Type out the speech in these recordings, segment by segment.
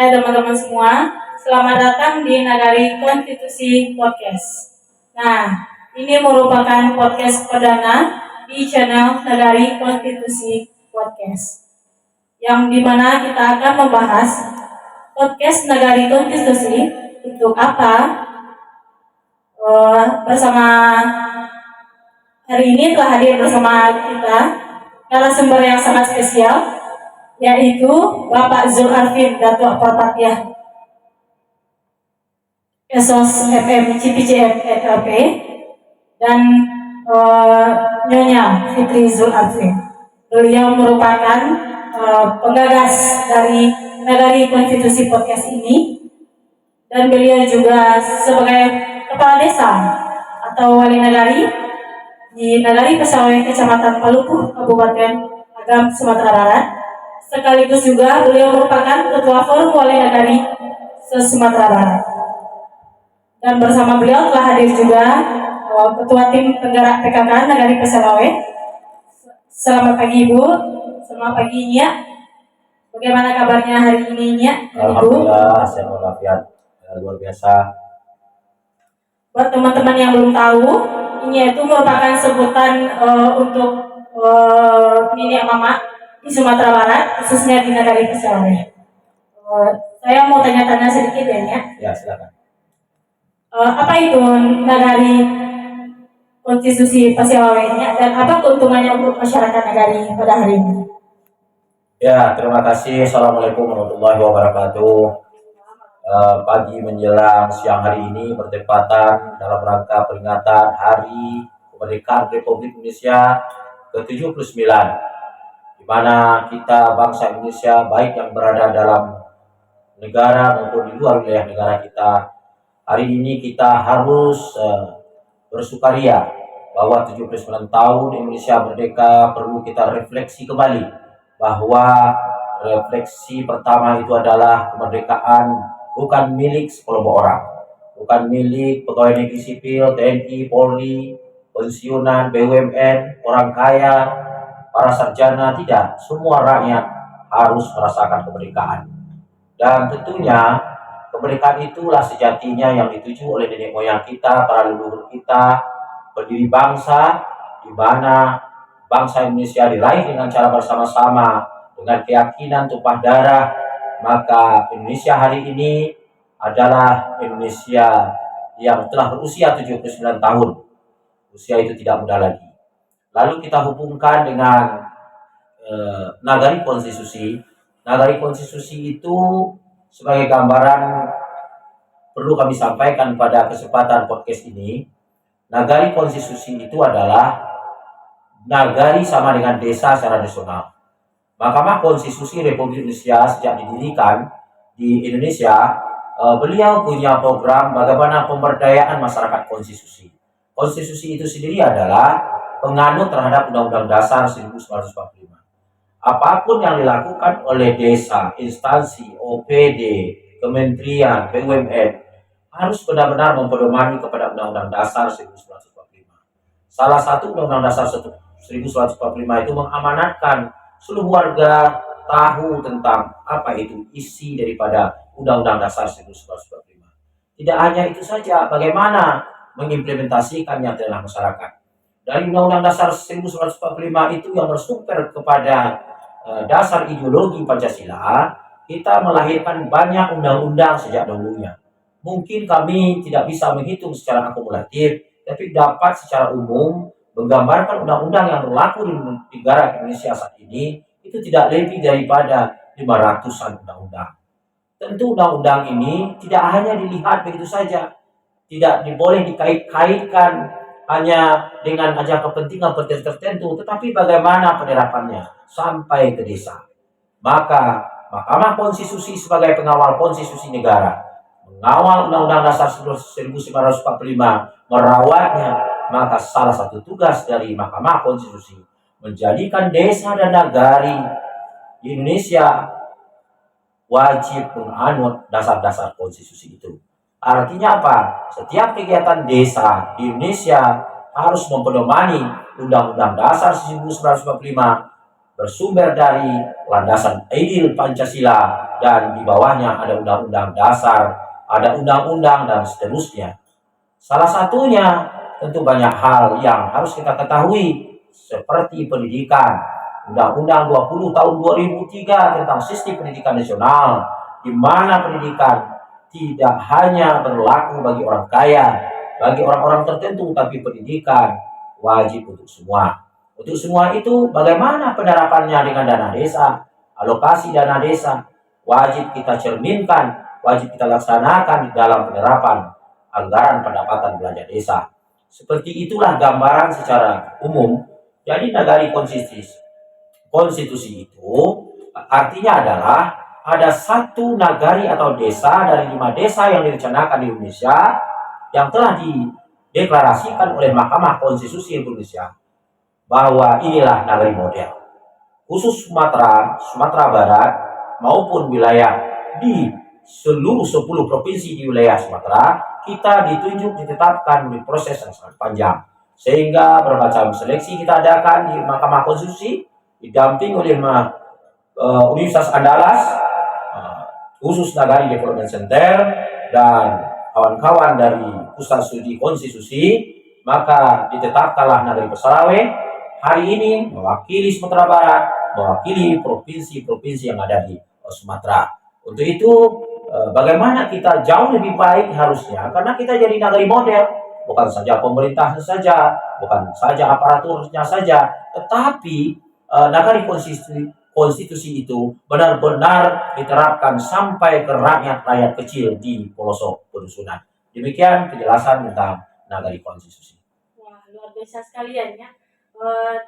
Hai teman-teman semua, selamat datang di Nagari Konstitusi Podcast. Nah, ini merupakan podcast perdana di channel Nagari Konstitusi Podcast, yang dimana kita akan membahas podcast Nagari Konstitusi untuk apa. Bersama hari ini telah hadir bersama kita narasumber yang sangat spesial, yaitu Bapak Zulharfin Datuk Parpatiah Esos FM CPCM LP dan Nyonya Fitri Zulharfin. Beliau merupakan penggagas dari Nagari Konstitusi Podcast ini, dan beliau juga sebagai kepala desa atau wali nagari di Nagari Pesawai Kecamatan Palupuh, Kabupaten Agam, Sumatera Barat. Sekaligus juga beliau merupakan Ketua Forum Wali Nagari se-Sumatera Barat. Dan bersama beliau telah hadir juga Ketua Tim Penggerak PKK Nagari Pesawai. Selamat pagi Ibu, selamat pagi Nya. Bagaimana kabarnya hari ini Nya? Alhamdulillah, sehat walafiat, luar biasa. Buat teman-teman yang belum tahu, ini itu merupakan sebutan untuk nenek mama di Sumatera Barat, khususnya di Nagari Pesawai. Saya mau tanya-tanya sedikit ya, Nya. Ya, silakan. Apa itu Nagari Konstitusi Pesawai, dan apa keuntungannya untuk masyarakat Nagari pada hari ini? Ya, terima kasih. Assalamualaikum warahmatullahi wabarakatuh. Pagi menjelang siang hari ini bertepatan dalam rangka peringatan Hari Kemerdekaan Republik Indonesia ke-79, di mana kita bangsa Indonesia, baik yang berada dalam negara maupun di luar wilayah negara kita, hari ini kita harus bersukaria bahwa 79 tahun Indonesia merdeka. Perlu kita refleksi kembali bahwa refleksi pertama itu adalah kemerdekaan bukan milik sekelompok orang, bukan milik pegawai negeri sipil, TNI, Polri, pensiunan, BUMN, orang kaya, para sarjana. Tidak, semua rakyat harus merasakan kemerdekaan. Dan tentunya kemerdekaan itulah sejatinya yang dituju oleh nenek moyang kita, para leluhur kita, pendiri bangsa, di mana bangsa Indonesia diraih dengan cara bersama-sama, dengan keyakinan tumpah darah. Maka Indonesia hari ini adalah Indonesia yang telah berusia 79 tahun. Usia itu tidak muda lagi. Lalu kita hubungkan dengan Nagari Konstitusi. Nagari Konstitusi itu sebagai gambaran perlu kami sampaikan pada kesempatan podcast ini. Nagari Konstitusi itu adalah nagari sama dengan desa secara nasional. Mahkamah Konstitusi Republik Indonesia sejak didirikan di Indonesia, beliau punya program bagaimana pemberdayaan masyarakat konstitusi. Konstitusi itu sendiri adalah penganut terhadap Undang-Undang Dasar 1945. Apapun yang dilakukan oleh desa, instansi, OPD, kementerian, BUMN harus benar-benar mempedomani kepada Undang-Undang Dasar 1945. Salah satu Undang-Undang Dasar 1945 itu mengamanatkan seluruh warga tahu tentang apa itu isi daripada Undang-Undang Dasar 1945. Tidak hanya itu saja, bagaimana mengimplementasikannya di dalam masyarakat. Dari Undang-Undang Dasar 1945 itu yang bersumber kepada dasar ideologi Pancasila, kita melahirkan banyak undang-undang sejak dahulunya. Mungkin kami tidak bisa menghitung secara akumulatif, tapi dapat secara umum menggambarkan undang-undang yang berlaku di negara Indonesia saat ini itu tidak lebih daripada 500-an undang-undang. Tentu undang-undang ini tidak hanya dilihat begitu saja, tidak boleh dikait-kaitkan hanya dengan aja kepentingan tertentu, tetapi bagaimana penerapannya sampai ke desa. Maka Mahkamah Konstitusi sebagai pengawal konstitusi negara, mengawal Undang-Undang Dasar 1945, merawatnya. Maka salah satu tugas dari Mahkamah Konstitusi menjadikan desa dan nagari di Indonesia wajib menganut dasar-dasar konstitusi itu. Artinya apa? Setiap kegiatan desa di Indonesia harus mempedomani Undang-Undang Dasar 1945, bersumber dari landasan ideal Pancasila, dan di bawahnya ada undang-undang dasar, ada undang-undang dan seterusnya. Salah satunya tentu banyak hal yang harus kita ketahui seperti pendidikan. Undang-Undang 20 tahun 2003 tentang sistem pendidikan nasional, di mana pendidikan tidak hanya berlaku bagi orang kaya, bagi orang-orang tertentu, tapi pendidikan wajib untuk semua. Untuk semua itu bagaimana penerapannya dengan dana desa, alokasi dana desa, wajib kita cerminkan, wajib kita laksanakan di dalam penerapan anggaran pendapatan belanja desa. Seperti itulah gambaran secara umum. Jadi nagari konstitusi itu artinya adalah ada satu nagari atau desa dari 5 desa yang direncanakan di Indonesia yang telah dideklarasikan oleh Mahkamah Konstitusi Indonesia bahwa inilah nagari model. Khusus Sumatera Barat maupun wilayah di seluruh 10 provinsi di wilayah Sumatera, kita ditetapkan di proses yang sangat panjang. Sehingga bermacam seleksi kita adakan di Mahkamah Konstitusi, didamping oleh Universitas Andalas, khusus Nagari Development Center, dan kawan-kawan dari Pusat Studi Konstitusi, maka ditetapkanlah Nagari Pesarawe hari ini mewakili Sumatera Barat, mewakili provinsi-provinsi yang ada di Sumatera. Untuk itu, bagaimana kita jauh lebih baik harusnya, karena kita jadi nagari model, bukan saja pemerintahnya saja, bukan saja aparaturnya saja, tetapi nagari konstitusi itu benar-benar diterapkan sampai ke rakyat kecil di pelosok pedusunan. Demikian penjelasan tentang nagari konstitusi. Wah, luar biasa sekalian ya.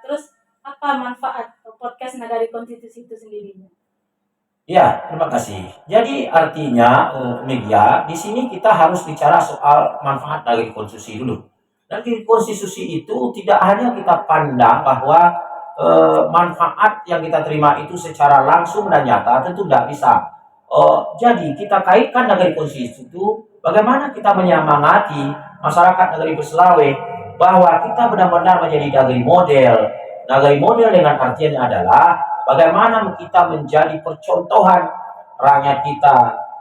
Terus apa manfaat podcast Nagari Konstitusi itu sendiri? Ya, terima kasih. Jadi artinya media di sini kita harus bicara soal manfaat dari konstitusi dulu. Dari konstitusi itu tidak hanya kita pandang bahwa manfaat yang kita terima itu secara langsung dan nyata, tentu tidak bisa. Jadi kita kaitkan dari konstitusi itu bagaimana kita menyemangati masyarakat negeri Perselawe bahwa kita benar-benar menjadi nagari model. Nagari model dengan artiannya adalah bagaimana kita menjadi percontohan. Rakyat kita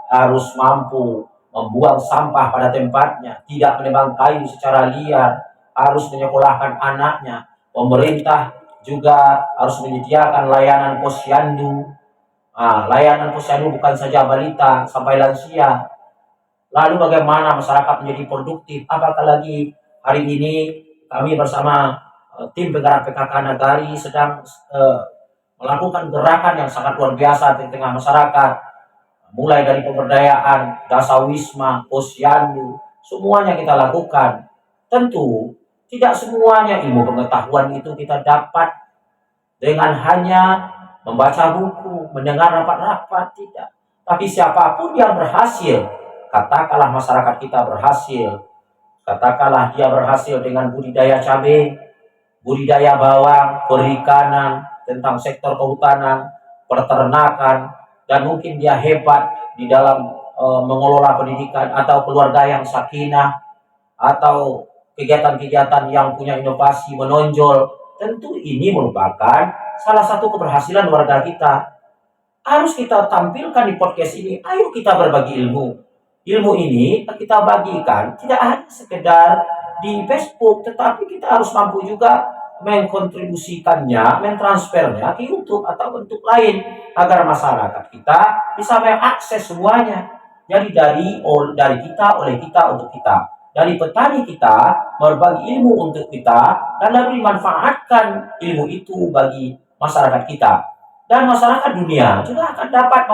harus mampu membuang sampah pada tempatnya, tidak menebang kayu secara liar, harus menyekolahkan anaknya. Pemerintah juga harus menyediakan layanan posyandu. Layanan posyandu bukan saja balita sampai lansia. Lalu bagaimana masyarakat menjadi produktif? Apakah lagi hari ini kami bersama tim penggerak PKK Nagari sedang melakukan gerakan yang sangat luar biasa di tengah masyarakat, mulai dari pemberdayaan, dasawisma, posyandu, semuanya kita lakukan. Tentu tidak semuanya ilmu pengetahuan itu kita dapat dengan hanya membaca buku, mendengar rapat-rapat, tidak. Tapi siapapun yang berhasil, katakanlah masyarakat kita berhasil, katakanlah dia berhasil dengan budidaya cabai, budidaya bawang, perikanan, tentang sektor kehutanan, peternakan, dan mungkin dia hebat di dalam mengelola pendidikan atau keluarga yang sakinah, atau kegiatan-kegiatan yang punya inovasi menonjol. Tentu ini merupakan salah satu keberhasilan warga kita. Harus kita tampilkan di podcast ini. Ayo kita berbagi ilmu. Ilmu ini kita bagikan tidak hanya sekedar di Facebook, tetapi kita harus mampu juga mengkontribusikannya, mentransfernya ke YouTube atau bentuk lain agar masyarakat kita bisa mengakses semuanya. Jadi dari kita, oleh kita, untuk kita. Dari petani kita berbagi ilmu untuk kita, dan lalu dimanfaatkan ilmu itu bagi masyarakat kita. Dan masyarakat dunia juga akan dapat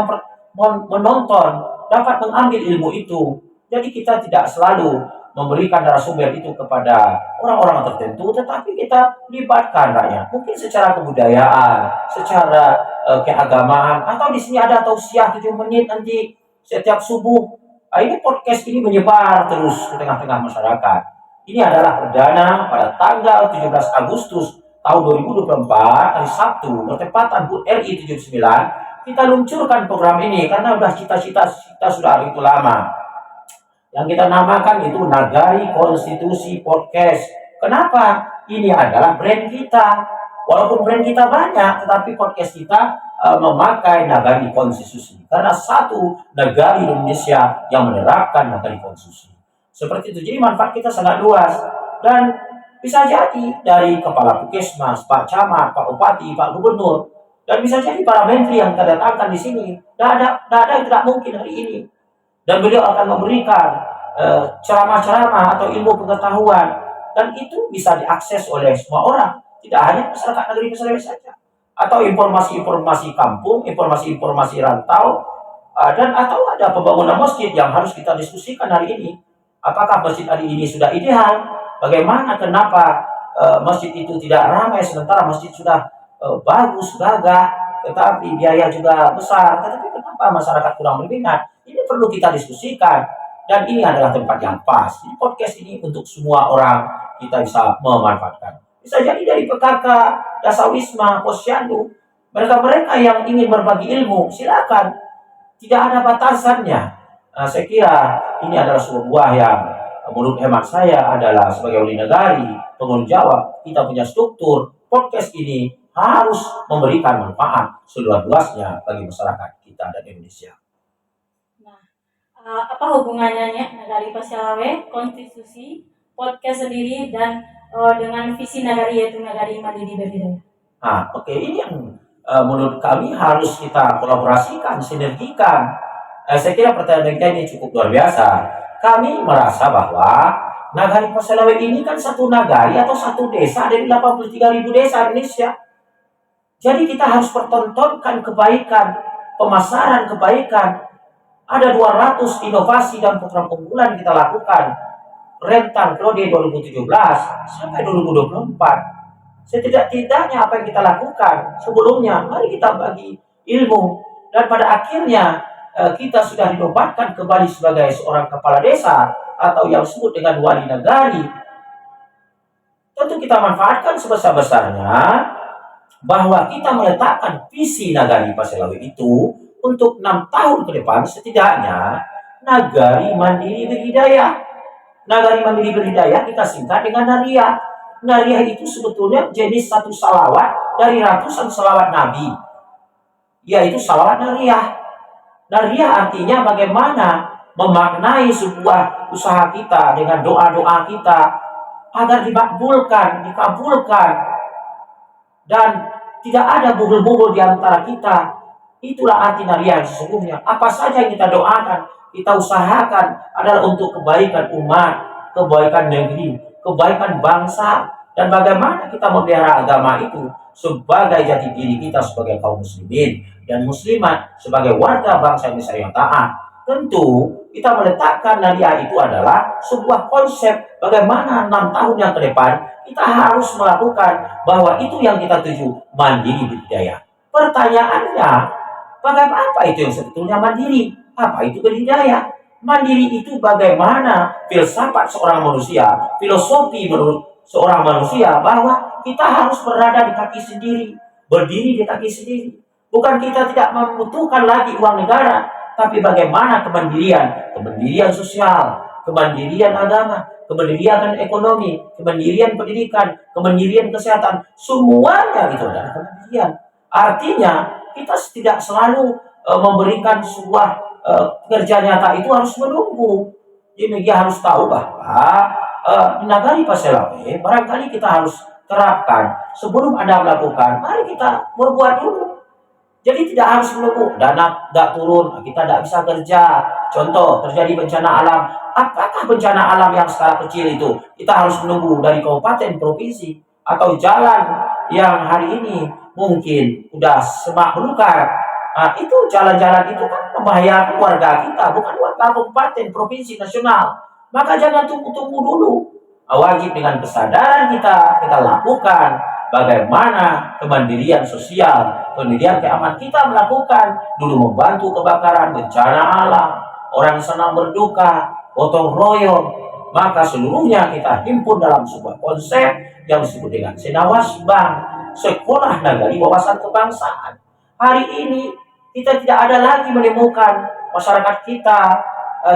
menonton, dapat mengambil ilmu itu. Jadi kita tidak selalu memberikan narasumber itu kepada orang-orang tertentu, tetapi kita libatkan rakyat. Mungkin secara kebudayaan, secara keagamaan, atau di sini ada tausiah 7 menit nanti setiap subuh. Ini podcast ini menyebar terus ke tengah-tengah masyarakat. Ini adalah perdana pada tanggal 17 Agustus tahun 2024, hari Sabtu, bertepatan HUT RI 79. Kita luncurkan program ini karena sudah cita-cita kita sudah itu lama. Yang kita namakan itu Nagari Konstitusi Podcast. Kenapa? Ini adalah brand kita. Walaupun brand kita banyak, tetapi podcast kita memakai nagari konstitusi. Karena satu negara Indonesia yang menerapkan nagari konstitusi. Seperti itu. Jadi manfaat kita sangat luas. Dan bisa jadi dari kepala puskesmas, Pak Camat, Pak Bupati, Pak Gubernur, dan bisa jadi para menteri yang kita datangkan di sini. Tidak ada yang tidak mungkin hari ini. Dan beliau akan memberikan ceramah-ceramah atau ilmu pengetahuan, dan itu bisa diakses oleh semua orang, tidak hanya masyarakat negeri Sulawesi saja, atau informasi-informasi kampung, informasi-informasi rantau, dan atau ada pembangunan masjid yang harus kita diskusikan hari ini. Apakah masjid hari ini sudah ideal? Bagaimana, kenapa masjid itu tidak ramai sementara masjid sudah bagus, gagah, tetapi biaya juga besar, tetapi kenapa masyarakat kurang berminat? Ini perlu kita diskusikan, dan ini adalah tempat yang pas. Jadi podcast ini untuk semua orang kita bisa memanfaatkan. Bisa jadi dari PKK, Dasawisma, Posyandu, mereka-mereka yang ingin berbagi ilmu, silakan. Tidak ada batasannya. Saya kira ini adalah sebuah yang menurut hemat saya adalah sebagai wali negari, tanggung jawab kita punya struktur. Podcast ini harus memberikan manfaat seluas-luasnya bagi masyarakat kita dan Indonesia. Apa hubungannya Nagari Pasalawe, konstitusi, podcast sendiri, dan dengan visi Nagari, yaitu Nagari Mandiri Berdaya? Oke. Ini yang menurut kami harus kita kolaborasikan, sinergikan. Saya kira pertanyaan kita ini cukup luar biasa. Kami merasa bahwa Nagari Pasalawe ini kan satu nagari atau satu desa dari 83.000 desa Indonesia. Jadi kita harus pertontonkan kebaikan, pemasaran kebaikan. Ada 200 inovasi dan program unggulan kita lakukan rentang periode 2017 sampai 2024. Setidak-tidaknya apa yang kita lakukan sebelumnya, mari kita bagi ilmu, dan pada akhirnya kita sudah dinobatkan kembali sebagai seorang kepala desa atau yang disebut dengan wali negari. Tentu kita manfaatkan sebesar-besarnya bahwa kita meletakkan visi Nagari Pasalawe itu untuk 6 tahun ke depan, setidaknya Nagari Mandiri Berdaya. Nagari Mandiri Berdaya kita singkat dengan Nariyah. Nariyah itu sebetulnya jenis satu salawat dari ratusan salawat Nabi, yaitu salawat Nariyah. Nariyah artinya bagaimana memaknai sebuah usaha kita dengan doa-doa kita agar dimakbulkan, dikabulkan, dan tidak ada bubul-bubul di antara kita. Itulah arti Nariyah sesungguhnya. Apa saja yang kita doakan, kita usahakan adalah untuk kebaikan umat, kebaikan negeri, kebaikan bangsa, dan bagaimana kita memelihara agama itu sebagai jati diri kita sebagai kaum muslimin dan muslimat, sebagai warga bangsa Indonesia yang taat. Tentu kita meletakkan Nariyah itu adalah sebuah konsep bagaimana 6 tahun yang ke depan kita harus melakukan bahwa itu yang kita tuju, mandiri berdaya. Pertanyaannya, bagaimana apa itu yang sebetulnya mandiri? Apa itu berdaya? Mandiri itu bagaimana filsafat seorang manusia, filosofi menurut seorang manusia bahwa kita harus berada di kaki sendiri, berdiri di kaki sendiri. Bukan kita tidak membutuhkan lagi uang negara, tapi bagaimana kemandirian sosial, kemandirian agama, kemandirian ekonomi, kemandirian pendidikan, kemandirian kesehatan, semuanya itu adalah kemandirian. Artinya kita tidak selalu memberikan sebuah pekerjaan nyata itu harus menunggu. Jadi dia harus tahu bahwa di Nagari Pasalawe barangkali kita harus terapkan sebelum Anda melakukan, mari kita berbuat dulu. Jadi tidak harus menunggu dana tidak turun, kita tidak bisa kerja. Contoh, terjadi bencana alam. Apakah bencana alam yang skala kecil itu kita harus menunggu dari kabupaten, provinsi, atau jalan yang hari ini mungkin sudah semak belukar? Itu jalan-jalan itu kan membahayakan warga kita, bukan warga kabupaten, provinsi, nasional. Maka jangan tunggu-tunggu dulu. Wajib dengan kesadaran kita lakukan bagaimana kemandirian sosial, kemandirian keamanan kita melakukan. Dulu membantu kebakaran, bencana alam, orang senang berduka, gotong royong. Maka seluruhnya kita himpun dalam sebuah konsep yang disebut dengan Senawasbang, Sekolah Nagari Wawasan Kebangsaan. Hari ini kita tidak ada lagi menemukan masyarakat kita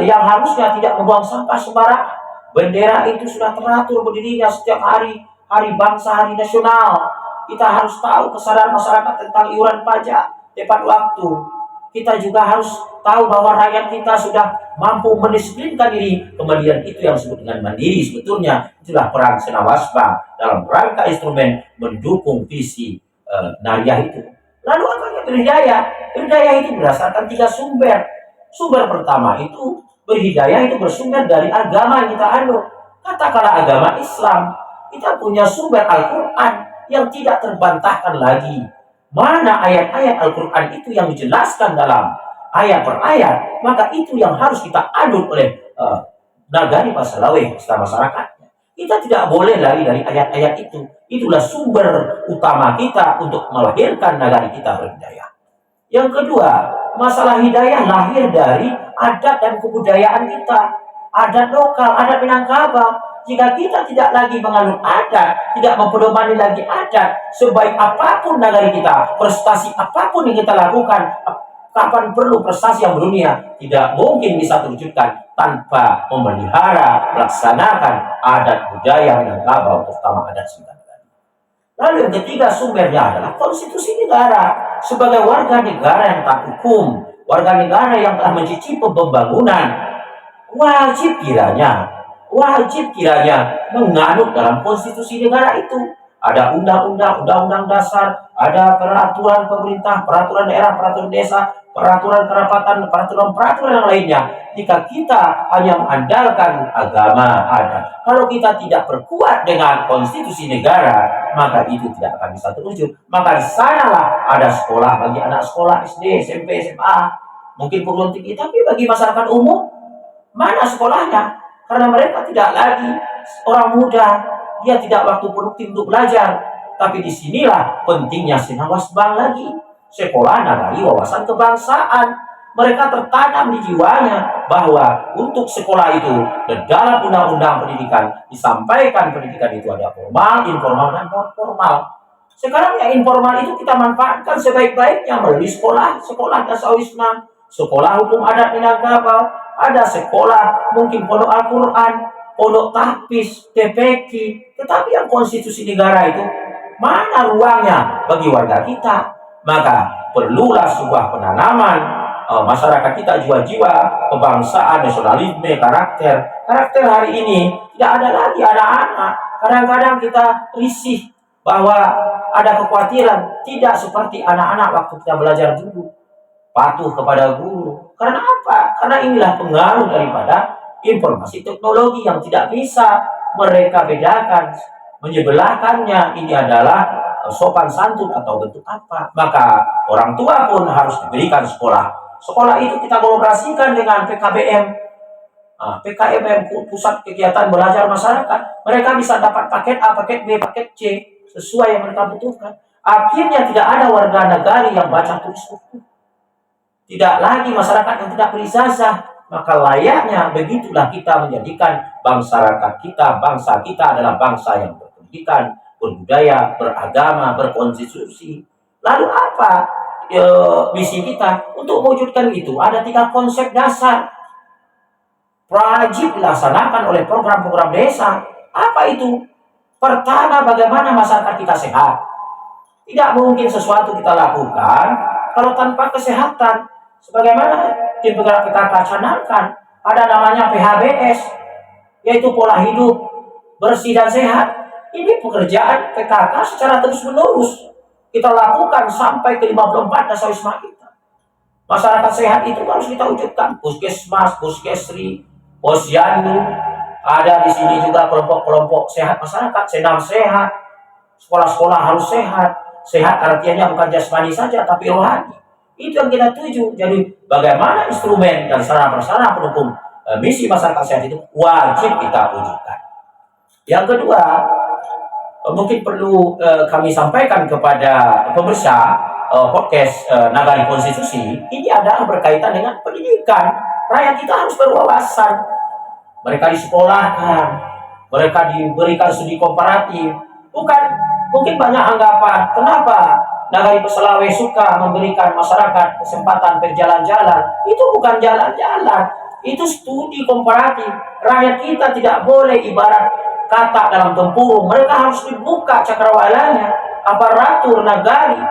yang harusnya tidak membuang sampah sembarangan. Bendera itu sudah teratur berdirinya setiap hari, hari bangsa, hari nasional. kita harus tahu kesadaran masyarakat tentang iuran pajak tepat waktu. Kita juga harus tahu bahwa rakyat kita sudah mampu mendisiplinkan diri. Kemudian itu yang disebut dengan mandiri. Sebetulnya itulah peran Senawasba dalam rangka instrumen mendukung visi Nariah itu. Lalu apa yang berhidayah? Berhidayah itu berdasarkan 3 sumber. Sumber pertama itu berhidayah itu bersumber dari agama yang kita anut. Katakanlah agama Islam, kita punya sumber Al-Quran yang tidak terbantahkan lagi. Mana ayat-ayat Al-Quran itu yang dijelaskan dalam ayat per ayat, maka itu yang harus kita anut oleh Nagari Pasalawe serta masyarakatnya. Kita tidak boleh lari dari ayat-ayat itu. Itulah sumber utama kita untuk melahirkan nagari kita berhidayah. Yang kedua, masalah hidayah lahir dari adat dan kebudayaan kita. Adat lokal, adat Minangkabau. Jika kita tidak lagi menganut adat, tidak mempedomani lagi adat, sebaik apapun nagari kita, prestasi apapun yang kita lakukan, kapan perlu prestasi yang dunia, tidak mungkin bisa terwujudkan tanpa memelihara, melaksanakan adat budaya Minangkabau, terutama adat Singkawang. Lalu yang ketiga sumbernya adalah konstitusi negara. Sebagai warga negara yang taat hukum, warga negara yang telah mencicipi pembangunan, wajib kiranya menganut dalam konstitusi negara itu. Ada undang-undang dasar, ada peraturan pemerintah, peraturan daerah, peraturan desa, peraturan kerapatan, peraturan yang lainnya. Jika kita hanya mengandalkan agama adat, kalau kita tidak berkuat dengan konstitusi negara, maka itu tidak akan bisa terwujud. Maka di sanalah ada sekolah bagi anak sekolah SD, SMP, SMA, mungkin perguruan tinggi, tapi bagi masyarakat umum, mana sekolahnya? Karena mereka tidak lagi orang muda, dia tidak waktu produktif untuk belajar. Tapi disinilah pentingnya Senawasbang lagi. Sekolah nagari wawasan kebangsaan. Mereka tertanam di jiwanya bahwa untuk sekolah itu dalam undang-undang pendidikan disampaikan pendidikan itu ada formal, informal, dan non formal. Sekarang yang informal itu kita manfaatkan sebaik-baiknya melalui sekolah dasawisma, sekolah hukum adat Minangkabau, ada sekolah mungkin pondok Al-Quran, pondok tahfiz, TPQ, tetapi yang konstitusi negara itu mana ruangnya bagi warga kita? Maka perlulah sebuah penanaman masyarakat kita, jiwa-jiwa kebangsaan, nasionalisme, karakter hari ini tidak ada lagi anak-anak. Kadang-kadang kita risih bahwa ada kekhawatiran tidak seperti anak-anak waktu kita belajar dulu, patuh kepada guru. Karena apa? Karena inilah pengaruh daripada informasi teknologi yang tidak bisa mereka bedakan, menyebelahkannya ini adalah sopan santun atau bentuk apa. Maka orang tua pun harus diberikan sekolah. Sekolah itu kita kolaborasikan dengan PKBM, PKMM, Pusat Kegiatan Belajar Masyarakat. Mereka bisa dapat paket A, paket B, paket C sesuai yang mereka butuhkan. Akhirnya tidak ada warga negara yang baca tulis buku. Tidak lagi masyarakat yang tidak berijazah. Maka layaknya begitulah kita menjadikan bangsa kita adalah bangsa yang berpendidikan, berbudaya, beragama, berkonstitusi. Lalu apa misi kita untuk mewujudkan itu? Ada 3 konsep dasar wajib dilaksanakan oleh program-program desa. Apa itu? Pertama, bagaimana masyarakat kita sehat. Tidak mungkin sesuatu kita lakukan kalau tanpa kesehatan. Sebagaimana tim penggerak PKK canangkan, ada namanya PHBS, yaitu pola hidup bersih dan sehat. Ini pekerjaan PKK secara terus-menerus kita lakukan sampai ke 54 dasawisma kita. Masyarakat sehat itu harus kita wujudkan. Puskesmas, Puskesri, Posyandu, ada di sini juga kelompok-kelompok sehat masyarakat, senam sehat, sekolah-sekolah harus sehat. Sehat artinya bukan jasmani saja, tapi rohani. Itu yang kita tuju. Jadi bagaimana instrumen dan sarana-prasarana pendukung misi masyarakat sehat itu wajib kita wujudkan. Yang kedua, mungkin perlu kami sampaikan kepada pemirsa podcast Nagari Konstitusi. Ini adalah berkaitan dengan pendidikan. Rakyat kita harus berwawasan. Mereka disekolahkan, mereka diberikan studi komparatif. Mungkin banyak anggapan, kenapa Nagari Pasalawe suka memberikan masyarakat kesempatan berjalan-jalan? Itu bukan jalan-jalan, itu studi komparatif. Rakyat kita tidak boleh ibarat kata dalam tempurung, mereka harus dibuka cakrawalanya. aparatur nagari,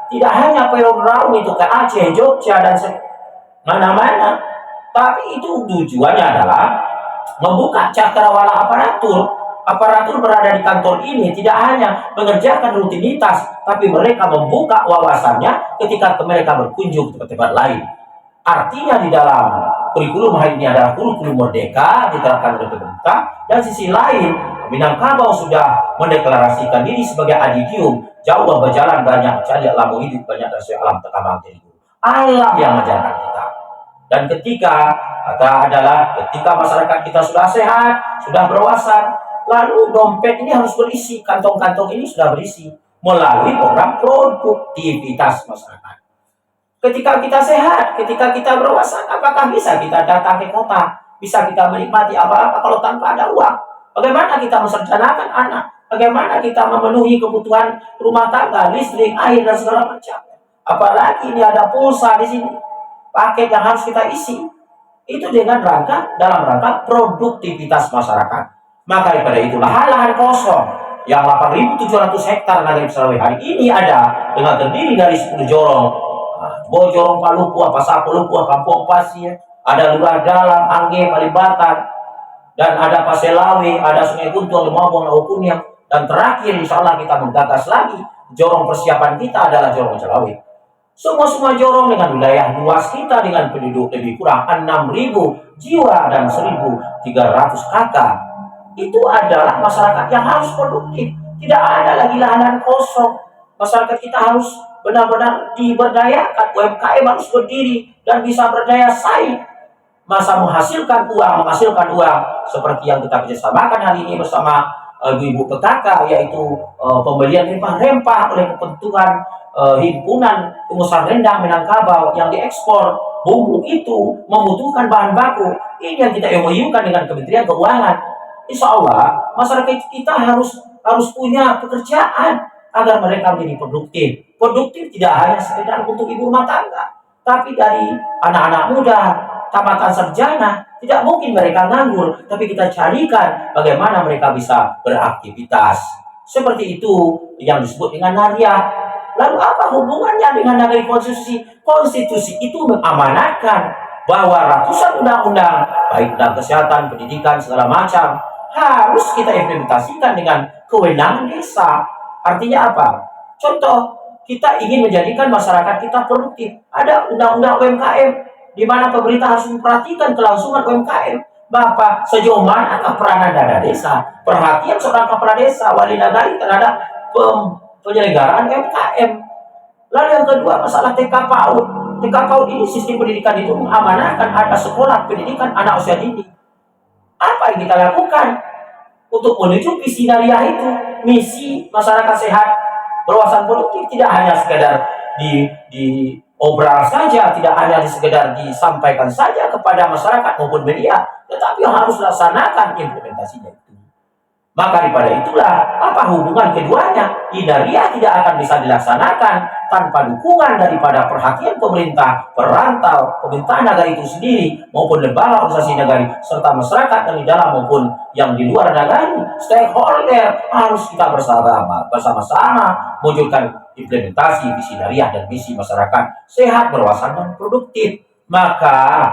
tidak hanya Pulau Raung itu ke Aceh, Jogja dan mana-mana, tapi itu tujuannya adalah membuka cakrawala aparatur. Aparatur berada di kantor ini tidak hanya mengerjakan rutinitas, tapi mereka membuka wawasannya ketika mereka berkunjung ke tempat lain. Artinya di dalam kurikulum hari ini adalah kurikulum merdeka diterapkan oleh pemerintah, dan sisi lain Minangkabau sudah mendeklarasikan diri sebagai adigium, jauh berjalan banyak cari alam hidup, banyak dari alam terkambang jadi alam yang mengajarkan kita. Dan ketika ketika masyarakat kita sudah sehat, sudah berwawasan, lalu dompet ini harus berisi, kantong-kantong ini sudah berisi melalui program produktivitas masyarakat. Ketika kita sehat, ketika kita berwawasan, apakah bisa kita datang ke kota? Bisa kita menikmati apa-apa kalau tanpa ada uang? Bagaimana kita menserjanakan anak? Bagaimana kita memenuhi kebutuhan rumah tangga, listrik, air, dan segala macam? Apalagi ini ada pulsa di sini, paket yang harus kita isi. Itu dalam rangka produktivitas masyarakat. Maka daripada itulah lahan kosong yang 8.700 hektar Nagari Sulawesi hari ini ada dengan terdiri dari 10 jorong. Bojorong, Palupu, Sapu Lupu, Kampung Pasir, ada Lurah Dalam, Angge, Kalibatan, dan ada Paselawe, ada Sungai Guntung, Limabong, Laukuniang, dan terakhir insya Allah kita menggagas lagi jorong persiapan kita adalah jorong Celawe. Semua jorong dengan wilayah luas kita dengan penduduk lebih kurang 6.000 jiwa dan 1.300 kakak. Itu adalah masyarakat yang harus produktif. Tidak ada lagi lahan kosong. Masyarakat kita harus benar-benar diberdayakan. UMKM harus berdiri dan bisa berdaya saing. Masa menghasilkan uang seperti yang kita kerjasamakan hari ini bersama ibu-ibu PKK, yaitu pembelian rempah-rempah oleh kepentingan himpunan pengusaha rendang Minangkabau yang diekspor. Bumbu itu membutuhkan bahan baku. Ini yang kita MOU-kan dengan Kementerian Keuangan. Insya Allah masyarakat kita harus punya pekerjaan agar mereka menjadi produktif. Produktif tidak hanya sekedar untuk ibu rumah tangga, tapi dari anak-anak muda, tamatan sarjana, tidak mungkin mereka nganggur, tapi kita carikan bagaimana mereka bisa beraktivitas. Seperti itu yang disebut dengan Naria. Lalu apa hubungannya dengan Nagari Konstitusi? Konstitusi itu mengamanatkan bahwa ratusan undang-undang, baik tentang kesehatan, pendidikan, segala macam, harus kita implementasikan dengan kewenangan desa. Artinya apa? Contoh, kita ingin menjadikan masyarakat kita produktif. Ada undang-undang UMKM, di mana pemerintah harus memperhatikan kelangsungan UMKM. Bapak, sejauh manakah peranan dana desa? Perhatian seorang kepala desa, wali nagari terhadap penyelenggaraan UMKM. Lalu yang kedua, masalah TK PAUD. TK PAUD ini sistem pendidikan itu mengamanahkan ada sekolah pendidikan anak usia dini. Apa yang kita lakukan untuk menuju visi Naria itu? Misi masyarakat sehat berwawasan produktif tidak hanya sekedar di obral saja, tidak hanya sekedar disampaikan saja kepada masyarakat maupun media, tetapi harus laksanakan implementasinya itu. Maka daripada itulah, apa hubungan keduanya? Naria tidak akan bisa dilaksanakan tanpa dukungan daripada perhatian pemerintah, perantau, pemerintahan negara itu sendiri, maupun lembaga organisasi negara, serta masyarakat yang di dalam maupun yang di luar negara. Stakeholder harus kita bersama-sama mewujudkan implementasi visi Naria dan misi masyarakat sehat, berwawasan, dan produktif. Maka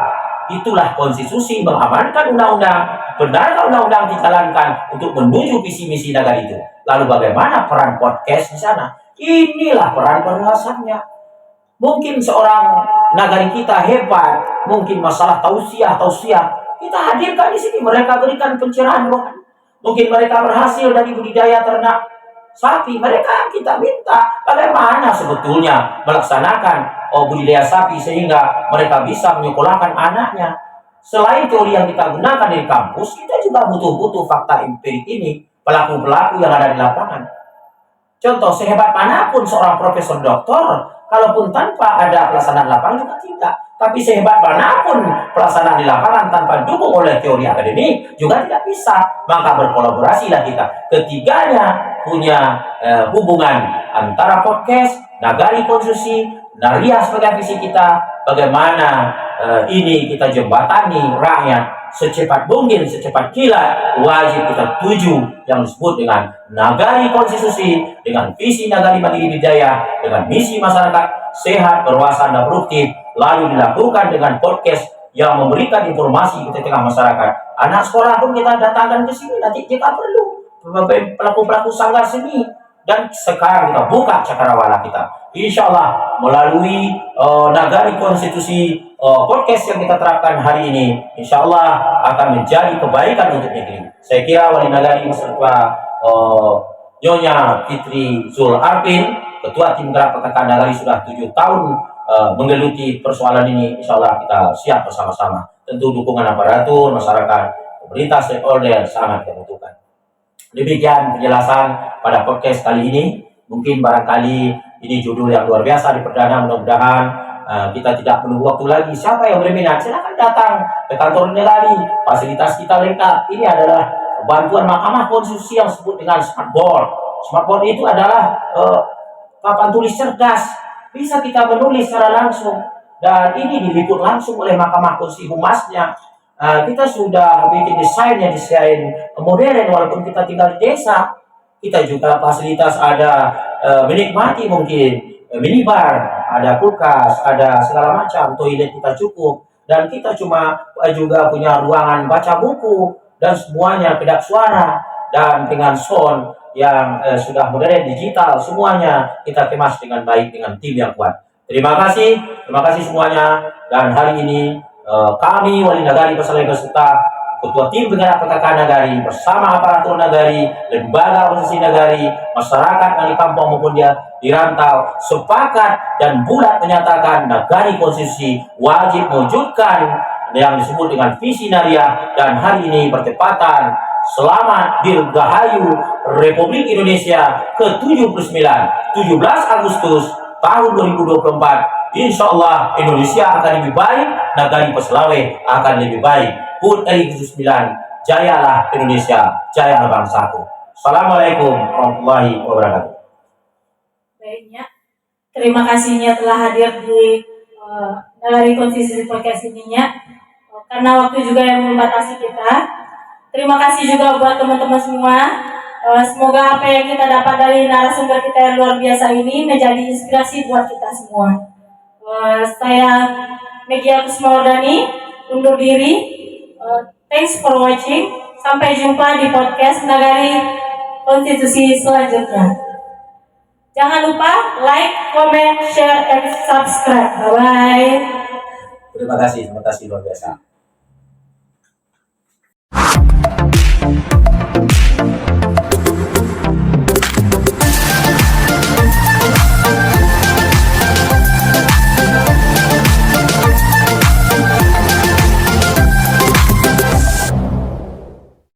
itulah konstitusi mengamankan undang-undang. Benarkah undang-undang dijalankan untuk menuju visi misi negara itu? Lalu bagaimana peran podcast di sana? Inilah peran pengawasannya. Mungkin seorang nagari kita hebat, mungkin masalah tausiah, kita hadirkan di sini, mereka berikan pencerahan rohani. Mungkin mereka berhasil dari budidaya ternak sapi, mereka kita minta bagaimana sebetulnya melaksanakan budidaya sapi sehingga mereka bisa menyekolahkan anaknya. Selain teori yang kita gunakan di kampus, kita juga butuh fakta empirik ini, pelaku-pelaku yang ada di lapangan. Contoh, sehebat manapun seorang profesor doktor, kalaupun tanpa ada pelaksanaan lapangan juga tidak. Tapi sehebat manapun pelaksanaan di lapangan tanpa dukung oleh teori akademik juga tidak bisa. Maka berkolaborasilah kita. Ketiganya punya hubungan antara podcast, Nagari Konstitusi, Naria sebagai visi kita, bagaimana ini kita jembatani rakyat secepat mungkin, secepat kilat, wajib kita tuju yang disebut dengan nagari konstitusi, dengan visi nagari mandiri Bidaya, dengan misi masyarakat sehat, berwawasan dan produktif, lalu dilakukan dengan podcast yang memberikan informasi ke tengah masyarakat. Anak sekolah pun kita datangkan ke sini nanti jika perlu, pelaku-pelaku sanggar seni, dan sekarang kita buka cakrawala kita. Insya Allah melalui nagari konstitusi podcast yang kita terapkan hari ini, insya Allah akan menjadi kebaikan untuk negeri. Saya kira wali nagari beserta Nyonya Fitri Zul Arfin, Ketua Tim Gerak PKK Nagari sudah 7 tahun menggeluti persoalan ini. Insya Allah kita siap bersama-sama. Tentu dukungan aparatur, masyarakat, pemerintah, stakeholder sangat dibutuhkan. Demikian penjelasan pada podcast kali ini. Mungkin barangkali ini judul yang luar biasa di perdana. Mudah-mudahan kita tidak menunggu waktu lagi. Siapa yang berminat silakan datang ke kantor Nagari. Fasilitas kita lengkap. Ini adalah bantuan Mahkamah Konstitusi yang disebut dengan smartboard. Smartboard itu adalah papan tulis cerdas. Bisa kita menulis secara langsung. Dan ini diliput langsung oleh Mahkamah Konstitusi humasnya. Kita sudah bikin desain modern walaupun kita tinggal di desa. Kita juga fasilitas ada menikmati mungkin minibar, ada kulkas, ada segala macam, toilet kita cukup, dan kita juga punya ruangan baca buku dan semuanya kedap suara dan dengan sound yang sudah modern digital, semuanya kita kemas dengan baik dengan tim yang kuat. Terima kasih semuanya. Dan hari ini kami Wali Nagari bersama beserta Ketua Tim Penggerak PKK Nagari bersama aparatur Nagari, lembaga organisasi Nagari, masyarakat yang di kampung maupun dia di rantau sepakat dan bulat menyatakan Nagari Konstitusi wajib mewujudkan yang disebut dengan visi Naria. Dan hari ini bertepatan selamat Dirgahayu Republik Indonesia ke-79, 17 Agustus tahun 2024. Insya Allah Indonesia akan lebih baik, Nagari Peslawe akan lebih baik. HUT RI 79, jayalah Indonesia, jayalah bangsaku. Assalamualaikum warahmatullahi wabarakatuh. Baiknya, terima kasihnya telah hadir di Nagari Konstitusi Podcast ininya. Karena waktu juga yang membatasi kita. Terima kasih juga buat teman-teman semua. Semoga apa yang kita dapat dari narasumber kita yang luar biasa ini menjadi inspirasi buat kita semua. Saya Megia Kusmaudani undur diri. Thanks for watching. Sampai jumpa di podcast Nagari Konstitusi selanjutnya. Jangan lupa like, comment, share, and subscribe. Bye bye. Terima kasih luar biasa.